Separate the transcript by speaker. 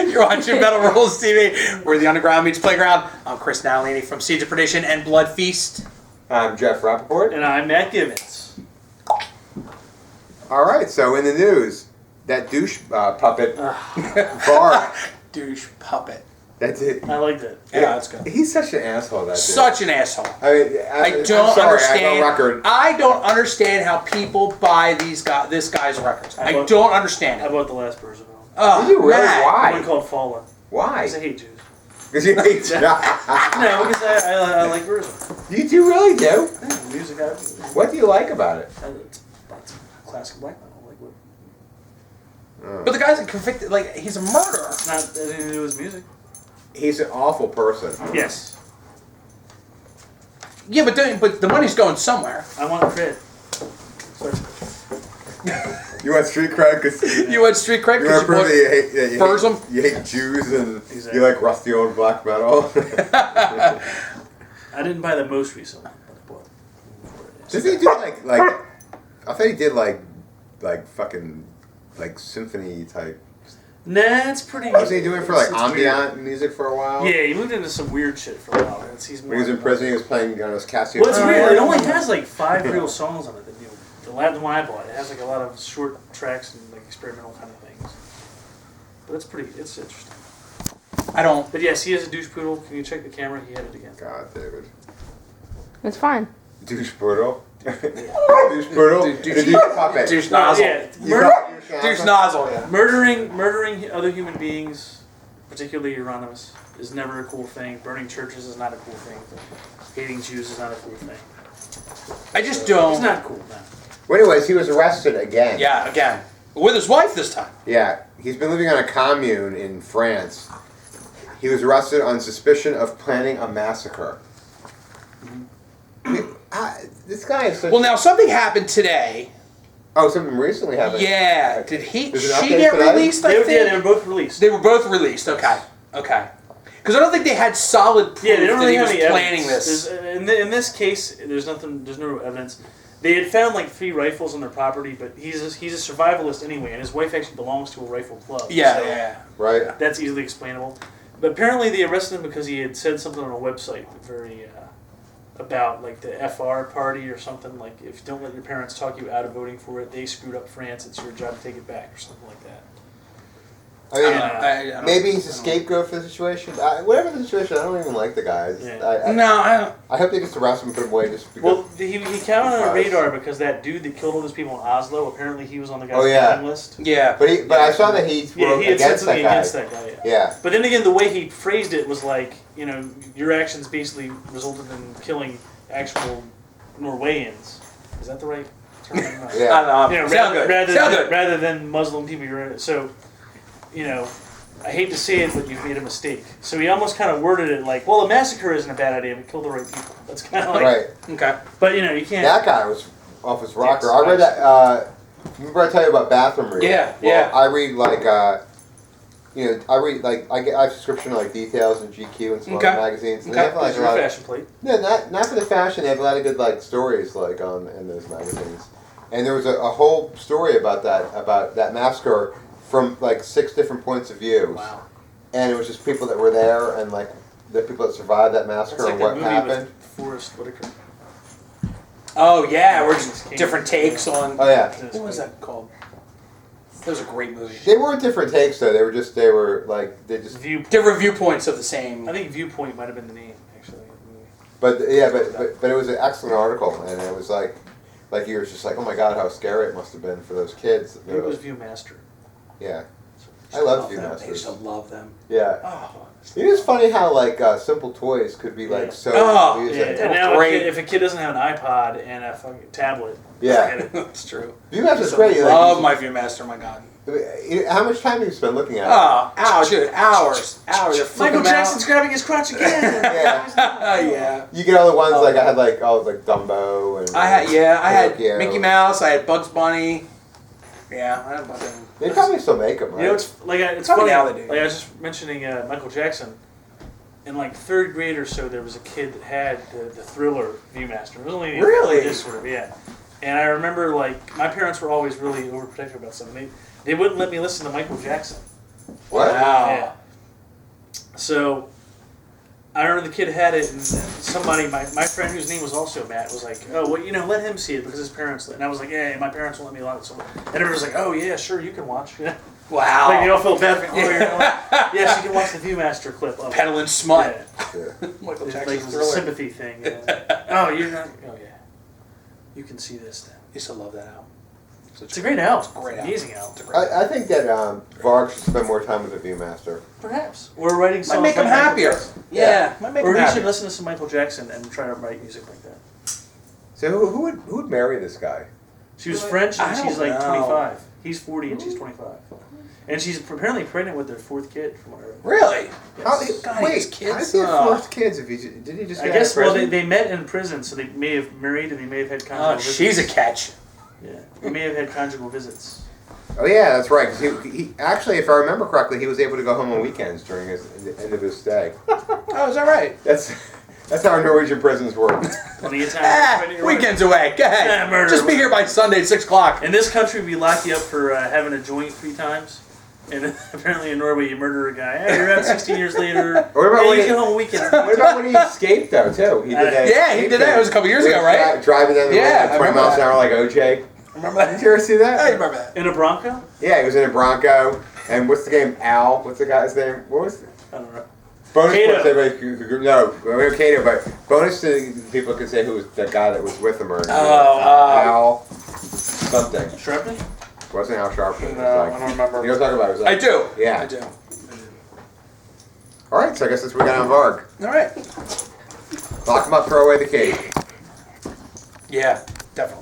Speaker 1: You're watching Metal Rules TV, where the underground meets playground. I'm Chris Nalini from Seeds of Perdition and Blood Feast.
Speaker 2: I'm Jeff Rappaport.
Speaker 3: And I'm Matt Gibbons.
Speaker 2: All right, so in the news, that douche puppet, Varg.
Speaker 1: Douche puppet.
Speaker 2: That's it.
Speaker 3: I liked it.
Speaker 1: Yeah, that's good.
Speaker 2: He's such an asshole, that dude.
Speaker 1: Such an asshole.
Speaker 2: I mean,
Speaker 1: I don't understand. I don't understand how people buy this guy's records. I don't understand
Speaker 3: How
Speaker 1: it.
Speaker 3: about the last Burzum?
Speaker 2: Did you really?
Speaker 1: Matt.
Speaker 3: One called Fallen.
Speaker 2: Why?
Speaker 3: Because I hate Jews.
Speaker 2: Because you hate Jews.
Speaker 3: No, because I like Burzum.
Speaker 2: You do really do?
Speaker 3: Yeah, music.
Speaker 2: What do you like about it?
Speaker 3: It's classic black metal. Like what?
Speaker 1: But the guy's a convicted, he's a murderer.
Speaker 3: It's not anything to do with his music.
Speaker 2: He's an awful person.
Speaker 3: Yes.
Speaker 1: Yeah, but the money's going somewhere.
Speaker 3: I want cred.
Speaker 2: You want street cred because
Speaker 1: You want street cred
Speaker 2: you want
Speaker 1: because
Speaker 2: to prove that
Speaker 1: Burzum?
Speaker 2: you hate Jews and
Speaker 3: Exactly.
Speaker 2: you like rusty old black metal.
Speaker 3: I didn't buy the most recent one, but I bought it.
Speaker 2: Does he do like? I thought he did fucking symphony type.
Speaker 3: Nah, it's pretty.
Speaker 2: Was he doing for
Speaker 3: it's
Speaker 2: ambient music for a while?
Speaker 3: weird. Yeah, he moved into some weird shit for a while.
Speaker 2: When he was in prison, he was playing his Casio.
Speaker 3: Well, it's weird. It only has 5 real songs on it. The one I bought, it has a lot of short tracks and experimental kind of things. But it's interesting.
Speaker 1: I don't.
Speaker 3: But yes, he is a douche poodle. Can you check the camera? He had it again.
Speaker 2: God, David.
Speaker 4: It's fine.
Speaker 2: Douche poodle. Douche poodle. Douche puppet.
Speaker 1: Douche nozzle. Douche nozzle. Yeah.
Speaker 3: Murdering other human beings, particularly Euronymous, is never a cool thing. Burning churches is not a cool thing. Hating Jews is not a cool thing.
Speaker 1: I just don't.
Speaker 3: It's not cool, man.
Speaker 2: Well, anyways, he was arrested again.
Speaker 1: Yeah, again. With his wife this time.
Speaker 2: Yeah, he's been living on a commune in France. He was arrested on suspicion of planning a massacre. This guy is such...
Speaker 1: Well, now something happened today.
Speaker 2: Oh, something recently happened.
Speaker 1: Yeah. Did
Speaker 2: There's
Speaker 1: she
Speaker 2: an update
Speaker 1: get
Speaker 2: for that?
Speaker 1: released, I think?
Speaker 3: Yeah, they were both released.
Speaker 1: They were both released. Okay. Because I don't think they had solid proof
Speaker 3: Yeah, they don't really
Speaker 1: that
Speaker 3: have
Speaker 1: he was
Speaker 3: any
Speaker 1: planning
Speaker 3: evidence.
Speaker 1: this.
Speaker 3: In this case, there's no evidence. They had found 3 rifles on their property, but he's a survivalist anyway, and his wife actually belongs to a rifle club.
Speaker 1: Yeah,
Speaker 3: so
Speaker 1: yeah.
Speaker 2: Right.
Speaker 3: That's easily explainable. But apparently they arrested him because he had said something on a website about the FR party or something, if don't let your parents talk you out of voting for it, they screwed up France, it's your job to take it back, or something like that.
Speaker 2: I mean,
Speaker 1: I don't
Speaker 2: maybe he's a scapegoat for the situation. Whatever the situation, I don't even like the guy.
Speaker 1: Yeah.
Speaker 2: I hope they just arrest him and put him away just because.
Speaker 3: Well, he came on the radar because that dude that killed all those people in Oslo, apparently he was on the guy's calling list.
Speaker 1: Yeah.
Speaker 2: But I saw that he wrote
Speaker 3: he had said
Speaker 2: against
Speaker 3: something
Speaker 2: that guy.
Speaker 3: against that guy.
Speaker 2: Yeah.
Speaker 3: But then again, the way he phrased it was your actions basically resulted in killing actual Norwegians. Is that the right term?
Speaker 2: Yeah.
Speaker 1: I don't know. Sound good.
Speaker 3: Rather than Muslim people. So, I hate to say it, but you've made a mistake. So he almost kind of worded it well, a massacre isn't a bad idea, but kill the right people. That's kind of
Speaker 2: right.
Speaker 1: Okay.
Speaker 3: But, you can't...
Speaker 2: That guy was off his rocker.
Speaker 3: Yes,
Speaker 2: I read that... remember I tell you about bathroom reading?
Speaker 1: Yeah,
Speaker 2: well,
Speaker 1: yeah.
Speaker 2: I read I have subscription to Details and GQ and some other magazines. And they have
Speaker 3: Is
Speaker 2: a
Speaker 3: your
Speaker 2: lot
Speaker 3: fashion plate?
Speaker 2: No, not for the fashion. They have a lot of good stories in those magazines. And there was a whole story about that massacre from 6 different points of view.
Speaker 3: Wow.
Speaker 2: And it was just people that were there and the people that survived that massacre and what happened.
Speaker 3: With Forrest Whitaker.
Speaker 1: Oh, yeah. We're just different takes on...
Speaker 2: Oh, yeah.
Speaker 1: What was that called? That was a great movie.
Speaker 2: They weren't different takes, though. They just
Speaker 1: different viewpoints of the same...
Speaker 3: I think Viewpoint might have been the name, actually.
Speaker 2: But it was an excellent article, and it was you were just oh my God, how scary it must have been for those kids.
Speaker 3: It was Viewmaster.
Speaker 2: Yeah. I love
Speaker 1: Viewmasters. I used to
Speaker 2: Viewmasters.
Speaker 1: love them.
Speaker 2: Yeah.
Speaker 1: Oh.
Speaker 2: It is funny how Simple Toys could be so
Speaker 1: confusing.
Speaker 2: confusing.
Speaker 3: And now if a kid doesn't have an iPod and a fucking tablet,
Speaker 2: Yeah.
Speaker 1: That's true.
Speaker 2: Viewmaster's great.
Speaker 1: Love my Viewmaster, my God.
Speaker 2: How much time do you spend looking at it?
Speaker 1: Oh, hours, dude, hours.
Speaker 3: Michael Jackson's grabbing his crotch again.
Speaker 1: Yeah.
Speaker 2: You get all the ones I had Dumbo and
Speaker 1: I had
Speaker 2: Pinocchio.
Speaker 1: Mickey Mouse, I had Bugs Bunny. Yeah, I had a bunch of them.
Speaker 2: They probably still make them, right?
Speaker 3: It's
Speaker 1: Probably
Speaker 3: funny.
Speaker 1: now they do.
Speaker 3: I was just mentioning Michael Jackson. In 3rd grade or so, there was a kid that had the Thriller Viewmaster. It was only
Speaker 1: Really?
Speaker 3: just sort of, yeah. And I remember my parents were always really overprotective about something. They wouldn't let me listen to Michael Jackson.
Speaker 2: What?
Speaker 1: Wow.
Speaker 3: Yeah. So I remember the kid had it, and somebody, my friend whose name was also Matt, was like, "Oh, well, let him see it because his parents." And I was like, "Yeah, my parents won't let me watch it." So, and everybody was like, "Oh yeah, sure, you can watch."
Speaker 1: Wow.
Speaker 3: Like they all felt bad for me. Oh, you're like, yes, you can watch the Viewmaster clip. Of
Speaker 1: Peddling smut.
Speaker 2: Yeah.
Speaker 1: Michael
Speaker 3: It
Speaker 1: Jackson's
Speaker 3: was a
Speaker 1: Thriller.
Speaker 3: sympathy thing. Oh, you're not. Oh yeah, you can see this then.
Speaker 1: I used to love that album.
Speaker 3: It's a great album.
Speaker 1: Great
Speaker 3: Amazing album.
Speaker 2: I think that Varg should spend more time with the Viewmaster.
Speaker 3: Perhaps. Or writing songs.
Speaker 1: Might make him
Speaker 3: like Michael
Speaker 1: happier.
Speaker 3: Jackson.
Speaker 1: Yeah. Might make
Speaker 3: Or
Speaker 1: him
Speaker 3: he
Speaker 1: happier.
Speaker 3: should listen to some Michael Jackson and try to write music like that.
Speaker 2: So who would marry this guy?
Speaker 3: She was French
Speaker 1: I
Speaker 3: and
Speaker 1: don't
Speaker 3: she's like
Speaker 1: know.
Speaker 3: 25. He's 40 and she's 25. And she's apparently pregnant with their fourth kid, from what I read.
Speaker 1: Really?
Speaker 2: How,
Speaker 1: God,
Speaker 2: wait,
Speaker 1: his kids?
Speaker 2: how did he have
Speaker 1: Oh.
Speaker 2: first kids? If he did he just?
Speaker 3: I
Speaker 2: get
Speaker 3: guess,
Speaker 2: out of
Speaker 3: well,
Speaker 2: prison?
Speaker 3: they met in prison, so they may have married and they may have had conjugal
Speaker 1: Oh,
Speaker 3: visits.
Speaker 1: she's a catch.
Speaker 3: Yeah. They may have had conjugal visits.
Speaker 2: Oh yeah, that's right. 'Cause he actually, if I remember correctly, he was able to go home on weekends during the end of his stay.
Speaker 1: Oh, is that right?
Speaker 2: That's how Norwegian prisons work.
Speaker 3: Plenty of time.
Speaker 1: Weekends away. Go ahead.
Speaker 3: murder.
Speaker 1: Just be here by Sunday at 6 o'clock.
Speaker 3: In this country, we lock you up for having a joint 3 times. And apparently in Norway, you murder a guy. Hey, you're out 16 years later.
Speaker 2: What about
Speaker 3: hey,
Speaker 2: when
Speaker 3: you
Speaker 2: he-
Speaker 3: get home weekend.
Speaker 2: What about when he escaped though? Too he did that.
Speaker 1: Yeah, he did that. It was a couple years ago, right?
Speaker 2: Driving down the road
Speaker 1: Yeah,
Speaker 2: at
Speaker 1: I
Speaker 2: 20
Speaker 1: remember
Speaker 2: miles an
Speaker 1: that.
Speaker 2: hour like OJ.
Speaker 1: Remember that?
Speaker 2: Did you ever see that?
Speaker 1: I remember that.
Speaker 3: In a Bronco?
Speaker 2: Yeah, he was in a Bronco. And what's the game? Al. What's the guy's name? What was it?
Speaker 3: I don't know.
Speaker 2: Bonus
Speaker 3: Cato.
Speaker 2: points. Everybody, no, we have Cato, but bonus to the people could say who was the guy that was with him or Al something.
Speaker 3: Shrapnel?
Speaker 2: Wasn't Al Sharpton.
Speaker 1: No, I don't remember.
Speaker 2: You know what I'm talking about? It was
Speaker 1: I
Speaker 2: like-
Speaker 1: do.
Speaker 2: Yeah.
Speaker 1: I do.
Speaker 2: All right, so I guess that's what we got on Varg.
Speaker 1: All right.
Speaker 2: Lock him up, throw away the key.
Speaker 1: Yeah, definitely.